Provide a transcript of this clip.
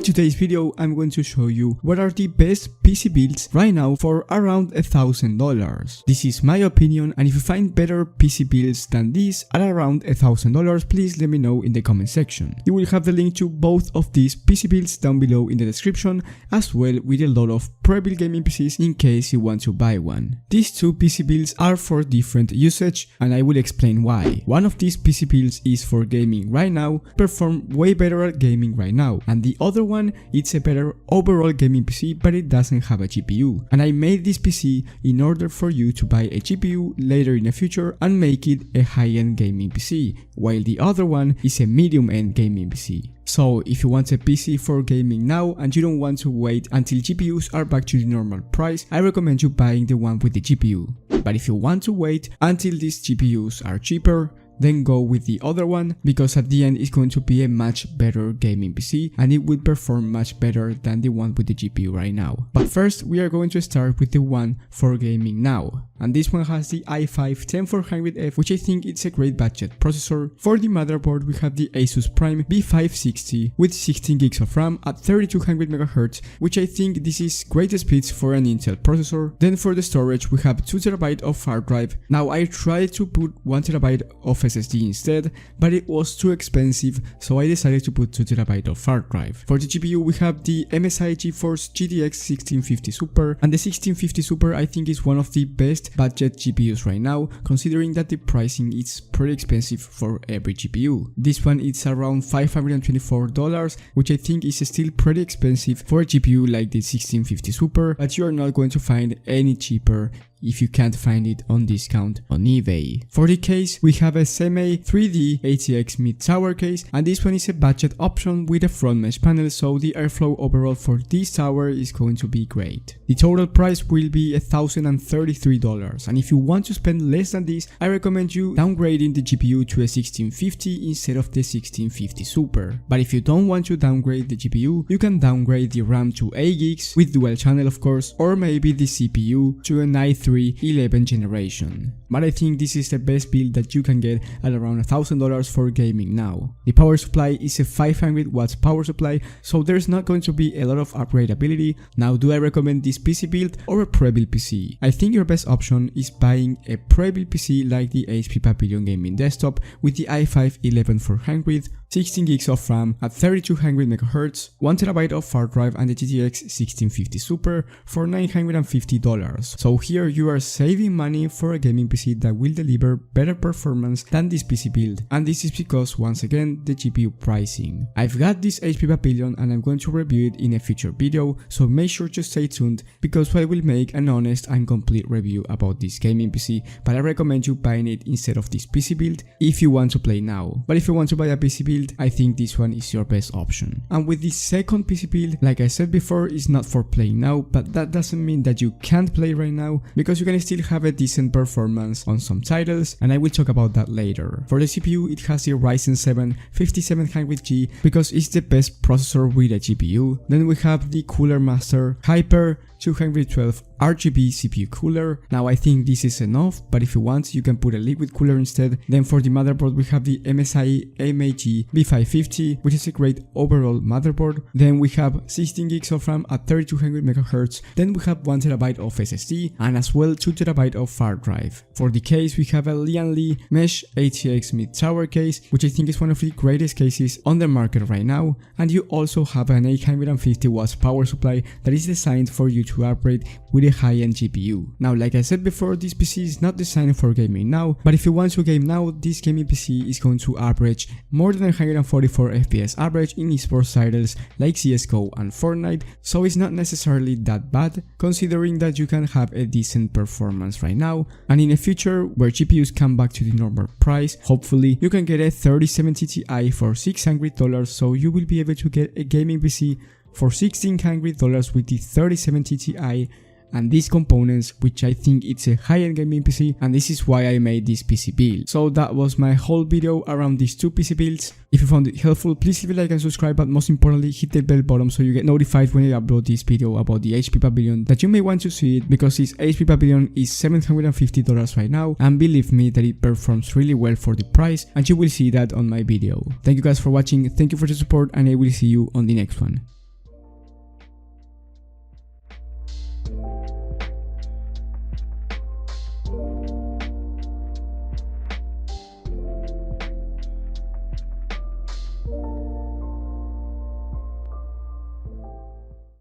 today's video, I'm going to show you what are the best PC builds right now for around $1,000. This is my opinion, and if you find better PC builds than this at around $1,000, please let me know in the comment section. You will have the link to both of these PC builds down below in the description, as well with a lot of pre-built gaming PCs in case you want to buy one. These two PC builds are for different usage, and I will explain why. One of these PC builds is for gaming right now, perform way better at gaming right now, and the other one, it's a better overall gaming PC, but it doesn't have a GPU. And I made this PC in order for you to buy a GPU later in the future and make it a high-end gaming PC, while the other one is a medium-end gaming PC. So if you want a PC for gaming now and you don't want to wait until GPUs are back to the normal price, I recommend you buying the one with the GPU. But if you want to wait until these GPUs are cheaper, then go with the other one, because at the end it's going to be a much better gaming PC and it will perform much better than the one with the GPU right now. But first we are going to start with the one for gaming now, and this one has the i5-10400F, which I think it's a great budget processor. For the motherboard we have the Asus Prime B560 with 16 gigs of RAM at 3200 MHz, which I think this is great speeds for an Intel processor. Then for the storage we have 2TB of hard drive. Now I tried to put 1TB of SSD instead, but it was too expensive, so I decided to put 2TB of hard drive. For the GPU we have the MSI GeForce GTX 1650 Super, and the 1650 Super I think is one of the best budget GPUs right now, considering that the pricing is pretty expensive for every GPU. This one is around $524, which I think is still pretty expensive for a GPU like the 1650 Super, but you are not going to find any cheaper if you can't find it on discount on eBay. For the case, we have a Semi 3D ATX mid-tower case, and this one is a budget option with a front mesh panel, so the airflow overall for this tower is going to be great. The total price will be $1,033, and if you want to spend less than this, I recommend you downgrading the GPU to a 1650 instead of the 1650 Super. But if you don't want to downgrade the GPU, you can downgrade the RAM to 8 gigs with dual channel of course, or maybe the CPU to an i3 11th generation. But I think this is the best build that you can get at around $1,000 for gaming now. The power supply is a 500 watts power supply, so there's not going to be a lot of upgradability. Now, do I recommend this PC build or a pre-built PC? I think your best option is buying a pre-built PC like the HP Pavilion Gaming Desktop with the i5-11400, 16 gigs of RAM at 3200 MHz, 1TB of hard drive, and the GTX 1650 Super for $950. So here you are saving money for a gaming PC that will deliver better performance than this PC build, and this is because once again the GPU pricing. I've got this HP Pavilion and I'm going to review it in a future video, so make sure to stay tuned because I will make an honest and complete review about this gaming PC, but I recommend you buying it instead of this PC build if you want to play now. But if you want to buy a PC build, I think this one is your best option. And with this second PC build, like I said before, is not for playing now, but that doesn't mean that you can't play right now, because you can still have a decent performance on some titles, and I will talk about that later. For the CPU, it has the Ryzen 7 5700G because it's the best processor with a GPU. Then we have the Cooler Master Hyper 212 RGB CPU cooler. Now I think this is enough, but if you want you can put a liquid cooler instead. Then for the motherboard we have the MSI MAG B550, which is a great overall motherboard. Then we have 16 gigs of RAM at 3200 MHz. Then we have 1TB of SSD and as well 2TB of hard drive. For the case we have a Lian Li Mesh ATX mid-tower case, which I think is one of the greatest cases on the market right now, and you also have an 850 watts power supply that is designed for you to upgrade with a high-end GPU. Now, like I said before, this PC is not designed for gaming now, but if you want to game now, this gaming PC is going to average more than 144 FPS average in esports titles like CSGO and Fortnite, so it's not necessarily that bad, considering that you can have a decent performance right now, and in the future, where GPUs come back to the normal price, hopefully you can get a 3070 Ti for $600, so you will be able to get a gaming PC for $1,600 with the 3070 Ti and these components, which I think it's a high-end gaming PC, and this is why I made this PC build. So that was my whole video around these two PC builds. If you found it helpful, please leave a like and subscribe, but most importantly hit the bell button so you get notified when I upload this video about the HP Pavilion that you may want to see it, because this HP Pavilion is $750 right now, and believe me that it performs really well for the price, and you will see that on my video. Thank you guys for watching, thank you for the support, and I will see you on the next one.